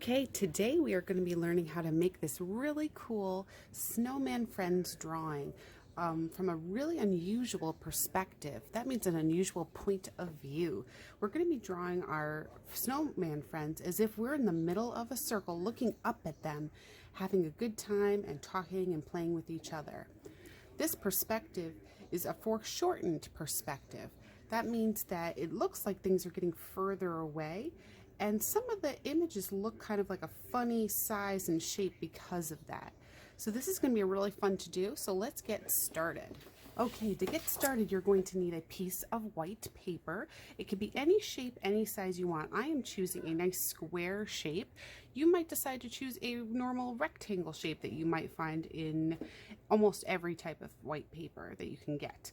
Okay, today we are going to be learning how to make this really cool Snowman Friends drawing from a really unusual perspective. That means an unusual point of view. We're going to be drawing our Snowman Friends as if we're in the middle of a circle looking up at them, having a good time and talking and playing with each other. This perspective is a foreshortened perspective. That means that it looks like things are getting further away, and some of the images look kind of like a funny size and shape because of that. So this is going to be really fun to do, so let's get started. Okay, to get started, you're going to need a piece of white paper. It could be any shape, any size you want. I am choosing a nice square shape. You might decide to choose a normal rectangle shape that you might find in almost every type of white paper that you can get.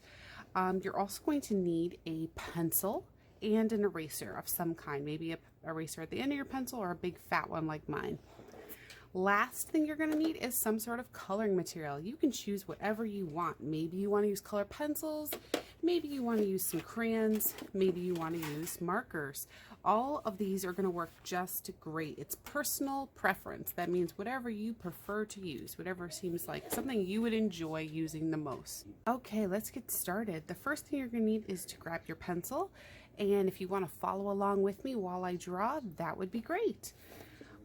You're also going to need a pencil and an eraser of some kind, maybe a eraser at the end of your pencil or a big fat one like mine. Last thing you're going to need is some sort of coloring material. You can choose whatever you want. Maybe you want to use color pencils, maybe you want to use some crayons, maybe you want to use markers. All of these are going to work just great. It's personal preference. That means whatever you prefer to use, whatever seems like something you would enjoy using the most. Okay, let's get started. The first thing you're going to need is to grab your pencil, and if you want to follow along with me while I draw, that would be great.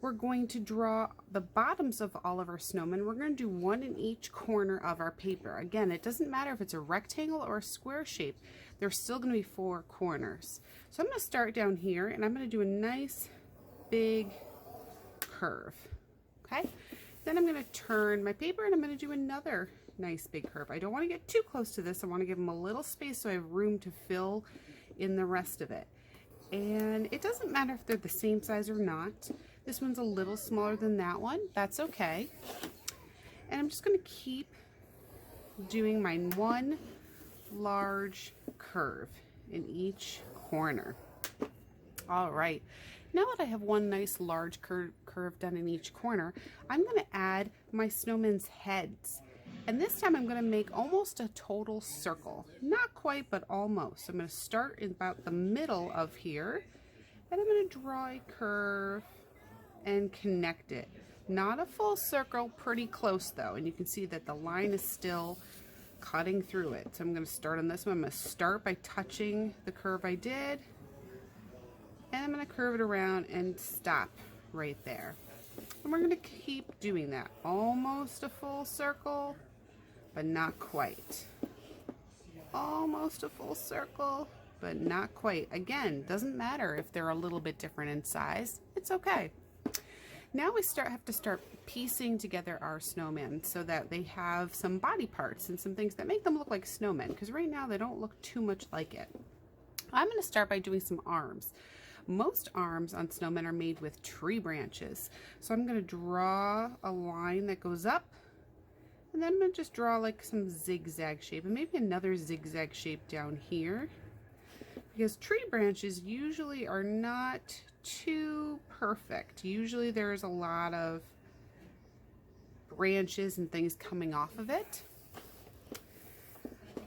We're going to draw the bottoms of all of our snowmen. We're going to do one in each corner of our paper. Again, it doesn't matter if it's a rectangle or a square shape. There's still going to be 4 corners. So I'm going to start down here, and I'm going to do a nice big curve. Okay? Then I'm going to turn my paper, and I'm going to do another nice big curve. I don't want to get too close to this. I want to give them a little space so I have room to fill in the rest of it. And it doesn't matter if they're the same size or not. This one's a little smaller than that one. That's okay. And I'm just going to keep doing my one large curve in each corner. All right. Now that I have one nice large curve done in each corner, I'm going to add my snowmen's heads. And this time I'm going to make almost a total circle. Not quite, but almost. I'm going to start in about the middle of here, and I'm going to draw a curve and connect it. Not a full circle, pretty close though, and you can see that the line is still cutting through it. So I'm going to start on this one. I'm going to start by touching the curve I did, and I'm going to curve it around and stop right there. And we're going to keep doing that. Almost a full circle, but not quite. Almost a full circle, but not quite. Again, doesn't matter if they're a little bit different in size. It's okay. Now we have to start piecing together our snowmen so that they have some body parts and some things that make them look like snowmen, because right now they don't look too much like it. I'm going to start by doing some arms. Most arms on snowmen are made with tree branches. So I'm going to draw a line that goes up, and then I'm going to just draw like some zigzag shape, and maybe another zigzag shape down here, because tree branches usually are not too perfect. Usually there's a lot of branches and things coming off of it.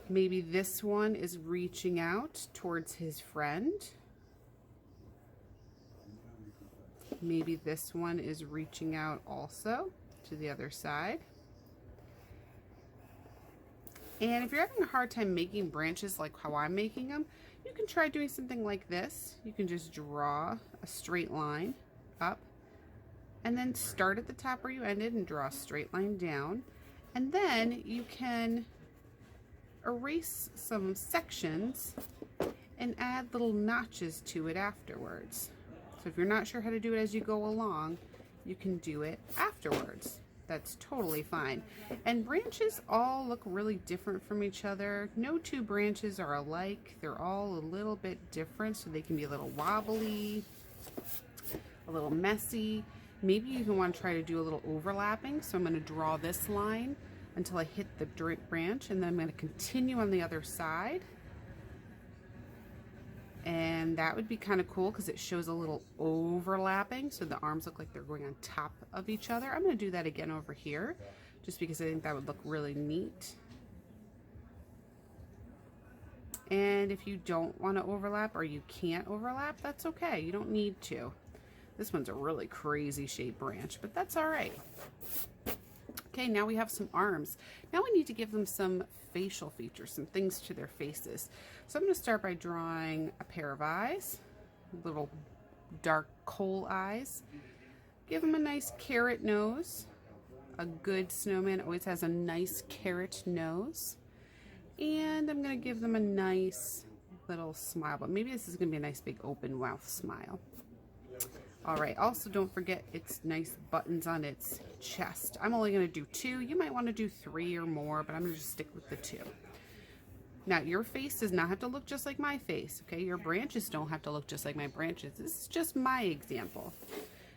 Maybe this one is reaching out towards his friend. Maybe this one is reaching out also to the other side. And if you're having a hard time making branches like how I'm making them, you can try doing something like this. You can just draw a straight line up, and then start at the top where you ended and draw a straight line down. And then you can erase some sections and add little notches to it afterwards. So if you're not sure how to do it as you go along, you can do it afterwards. That's totally fine. And branches all look really different from each other. No two branches are alike. They're all a little bit different, so they can be a little wobbly, a little messy. Maybe you even want to try to do a little overlapping. So I'm going to draw this line until I hit the branch, and then I'm going to continue on the other side. And that would be kind of cool because it shows a little overlapping, so the arms look like they're going on top of each other. I'm going to do that again over here just because I think that would look really neat. And if you don't want to overlap or you can't overlap, that's okay. You don't need to. This one's a really crazy shaped branch, but that's all right. Okay, now we have some arms. Now we need to give them some facial features, some things to their faces. So I'm going to start by drawing a pair of eyes, little dark coal eyes. Give them a nice carrot nose. A good snowman always has a nice carrot nose. And I'm going to give them a nice little smile, but maybe this is going to be a nice big open mouth smile. All right, also don't forget its nice buttons on its chest. I'm only going to do 2. You might want to do 3 or more, but I'm going to just stick with the 2. Now, your face does not have to look just like my face, okay? Your branches don't have to look just like my branches. This is just my example.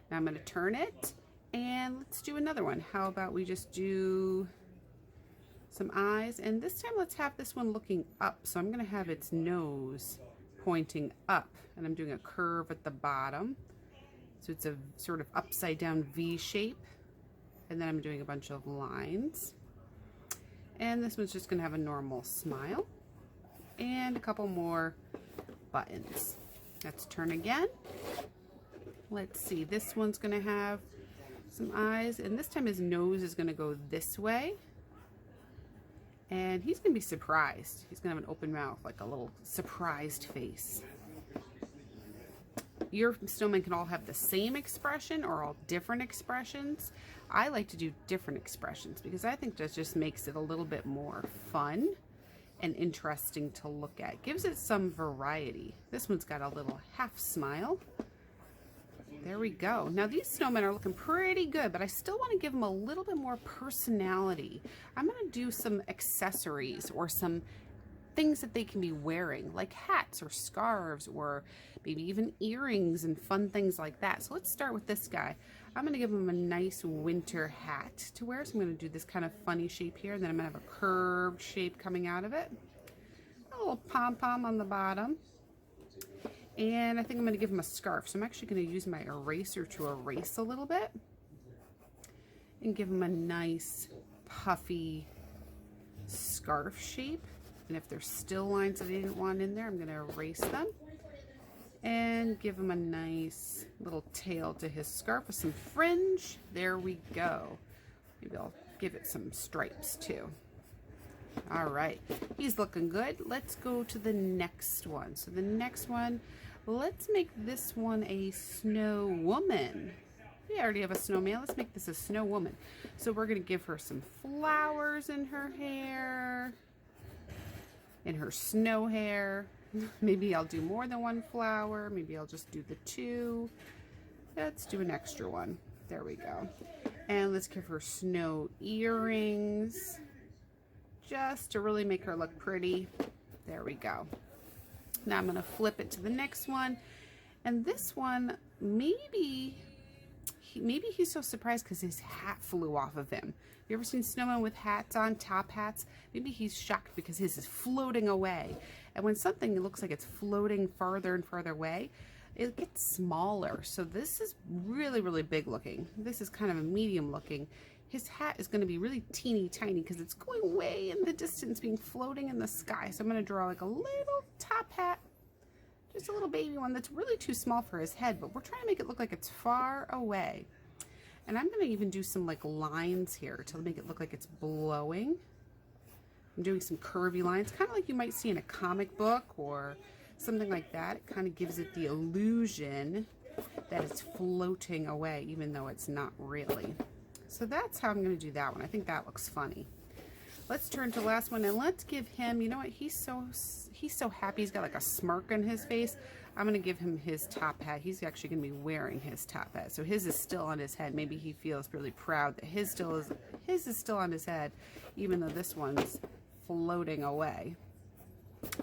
Now I'm going to turn it, and let's do another one. How about we just do some eyes, and this time let's have this one looking up. So I'm going to have its nose pointing up, and I'm doing a curve at the bottom. So it's a sort of upside down V shape. And then I'm doing a bunch of lines. And this one's just gonna have a normal smile. And a couple more buttons. Let's turn again. Let's see, this one's gonna have some eyes. And this time his nose is gonna go this way. And he's gonna be surprised. He's gonna have an open mouth, like a little surprised face. Your snowmen can all have the same expression or all different expressions. I like to do different expressions because I think that just makes it a little bit more fun and interesting to look at. Gives it some variety. This one's got a little half smile. There we go. Now these snowmen are looking pretty good, but I still want to give them a little bit more personality. I'm going to do some accessories or some things that they can be wearing, like hats or scarves or maybe even earrings and fun things like that. So let's start with this guy. I'm going to give him a nice winter hat to wear. So I'm going to do this kind of funny shape here, and then I'm going to have a curved shape coming out of it. A little pom-pom on the bottom. And I think I'm going to give him a scarf. So I'm actually going to use my eraser to erase a little bit and give him a nice puffy scarf shape. And if there's still lines that I didn't want in there, I'm going to erase them and give him a nice little tail to his scarf with some fringe. There we go. Maybe I'll give it some stripes too. All right, he's looking good. Let's go to the next one. So the next one, let's make this one a snow woman. We already have a snowman. Let's make this a snow woman. So we're going to give her some flowers in her hair, in her snow hair. Maybe I'll do more than one flower. Maybe I'll just do the 2. Let's do an extra one. There we go. And let's give her snow earrings, just to really make her look pretty. There we go. Now I'm going to flip it to the next one. And this one, maybe he's so surprised because his hat flew off of him. You ever seen snowmen with hats on, top hats? Maybe he's shocked because his is floating away. And when something looks like it's floating farther and farther away, it gets smaller. So this is really, really big looking. This is kind of a medium looking. His hat is going to be really teeny tiny because it's going way in the distance, being floating in the sky. So I'm going to draw like a little top hat, just a little baby one that's really too small for his head, but we're trying to make it look like it's far away. And I'm going to even do some like lines here to make it look like it's blowing. I'm doing some curvy lines, kind of like you might see in a comic book or something like that. It kind of gives it the illusion that it's floating away, even though it's not really. So that's how I'm going to do that one. I think that looks funny. Let's turn to the last one, and let's give him, you know what, he's so happy. He's got like a smirk on his face. I'm going to give him his top hat. He's actually going to be wearing his top hat. So his is still on his head. Maybe he feels really proud that his is still on his head, even though this one's floating away.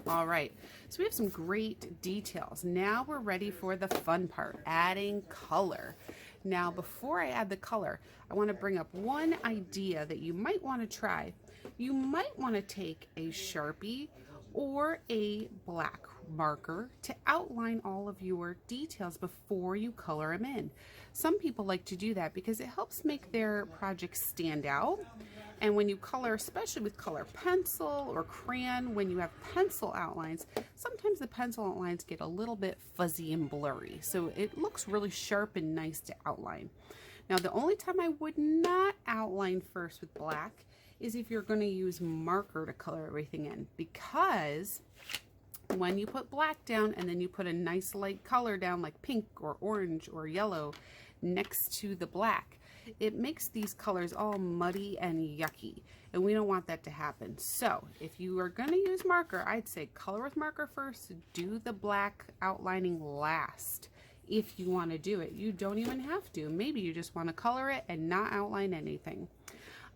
All right, so we have some great details. Now we're ready for the fun part, adding color. Now, before I add the color, I want to bring up one idea that you might want to try. You might want to take a Sharpie or a black marker to outline all of your details before you color them in. Some people like to do that because it helps make their projects stand out And when you color, especially with color pencil or crayon, when you have pencil outlines, sometimes the pencil outlines get a little bit fuzzy and blurry. So it looks really sharp and nice to outline. Now, the only time I would not outline first with black is if you're going to use marker to color everything in, because when you put black down and then you put a nice light color down like pink or orange or yellow next to the black, it makes these colors all muddy and yucky, and we don't want that to happen. So if you are going to use marker, I'd say color with marker first, do the black outlining last. If you want to do it, you don't even have to. Maybe you just want to color it and not outline anything.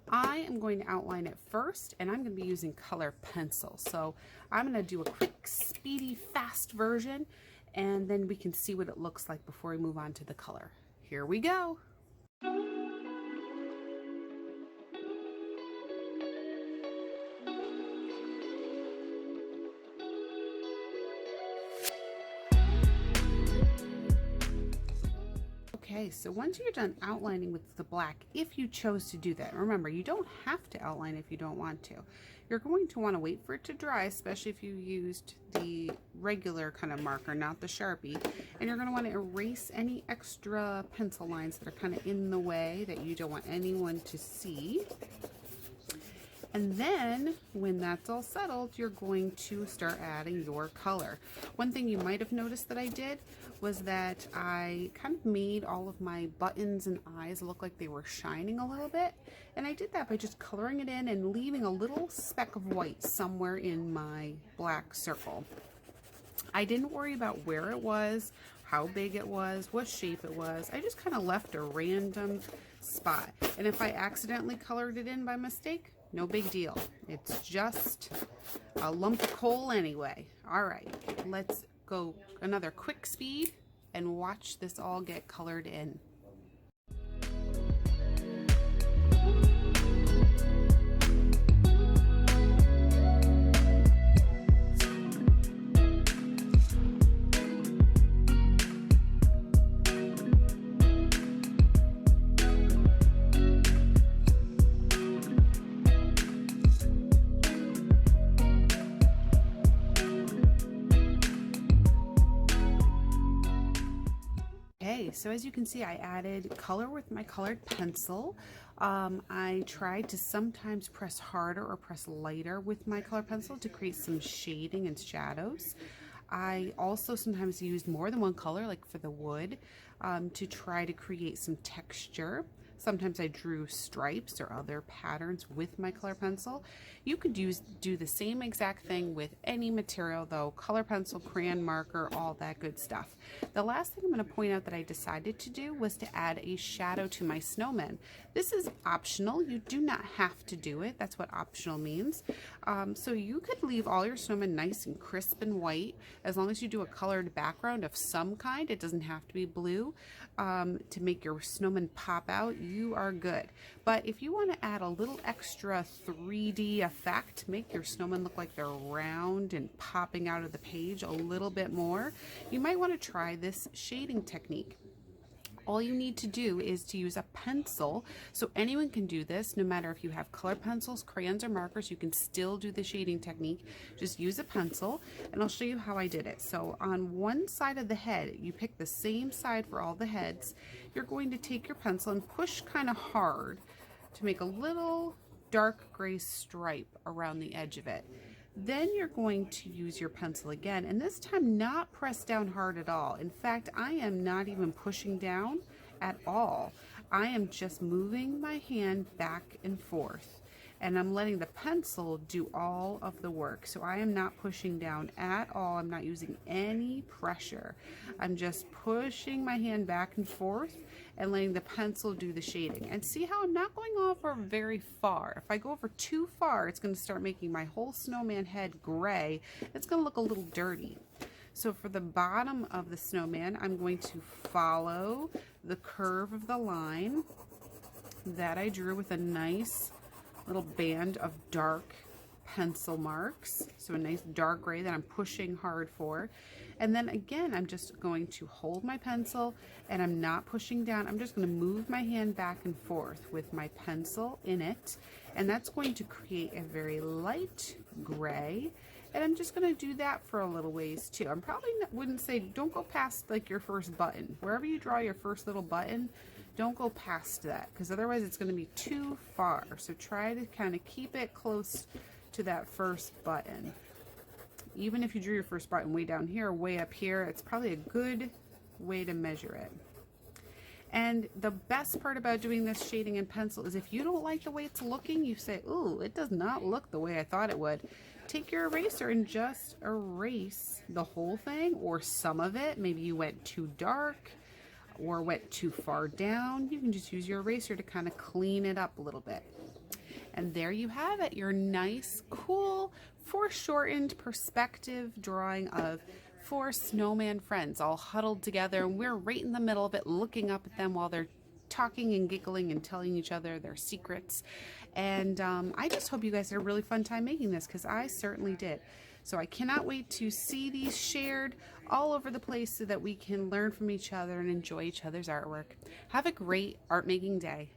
I am going to outline it first, and I'm going to be using color pencil. So I'm going to do a quick, speedy, fast version, and then we can see what it looks like before we move on to the color. Here we go. Okay, so once you're done outlining with the black, if you chose to do that, remember, you don't have to outline if you don't want to. You're going to want to wait for it to dry, especially if you used the regular kind of marker, not the Sharpie. And you're going to want to erase any extra pencil lines that are kind of in the way that you don't want anyone to see. And then when that's all settled, you're going to start adding your color. One thing you might have noticed that I did was that I kind of made all of my buttons and eyes look like they were shining a little bit. And I did that by just coloring it in and leaving a little speck of white somewhere in my black circle. I didn't worry about where it was, how big it was, what shape it was. I just kind of left a random spot. And if I accidentally colored it in by mistake, no big deal. It's just a lump of coal anyway. All right, let's go another quick speed and watch this all get colored in. So as you can see, I added color with my colored pencil. I tried to sometimes press harder or press lighter with my color pencil to create some shading and shadows. I also sometimes used more than one color, like for the wood, to try to create some texture. Sometimes I drew stripes or other patterns with my color pencil. You could do the same exact thing with any material though, color pencil, crayon, marker, all that good stuff. The last thing I'm going to point out that I decided to do was to add a shadow to my snowmen. This is optional. You do not have to do it. That's what optional means. So you could leave all your snowmen nice and crisp and white as long as you do a colored background of some kind. It doesn't have to be blue to make your snowmen pop out. You are good. But if you want to add a little extra 3D effect, make your snowmen look like they're round and popping out of the page a little bit more, you might want to try this shading technique. All you need to do is to use a pencil. So anyone can do this, no matter if you have color pencils, crayons, or markers, you can still do the shading technique. Just use a pencil, and I'll show you how I did it. So on one side of the head, you pick the same side for all the heads. You're going to take your pencil and push kind of hard to make a little dark gray stripe around the edge of it. Then you're going to use your pencil again, and this time not press down hard at all. In fact, I am not even pushing down at all. I am just moving my hand back and forth, and I'm letting the pencil do all of the work. So I am not pushing down at all. I'm not using any pressure. I'm just pushing my hand back and forth and letting the pencil do the shading. And see how I'm not going over very far. If I go over too far, it's going to start making my whole snowman head gray. It's going to look a little dirty. So for the bottom of the snowman, I'm going to follow the curve of the line that I drew with a nice little band of dark pencil marks. So a nice dark gray that I'm pushing hard for. And then again, I'm just going to hold my pencil and I'm not pushing down. I'm just going to move my hand back and forth with my pencil in it. And that's going to create a very light gray. And I'm just going to do that for a little ways too. I'm probably wouldn't say, don't go past like your first button. Wherever you draw your first little button, don't go past that, because otherwise it's going to be too far. So try to kind of keep it close to that first button. Even if you drew your first button way down here, way up here, it's probably a good way to measure it. And the best part about doing this shading in pencil is if you don't like the way it's looking, you say, ooh, it does not look the way I thought it would. Take your eraser and just erase the whole thing or some of it. Maybe you went too dark or went too far down. You can just use your eraser to kind of clean it up a little bit. And there you have it, your nice, cool, foreshortened perspective drawing of 4 snowman friends all huddled together, and we're right in the middle of it looking up at them while they're talking and giggling and telling each other their secrets. And I just hope you guys had a really fun time making this, because I certainly did. So I cannot wait to see these shared all over the place so that we can learn from each other and enjoy each other's artwork. Have a great art making day.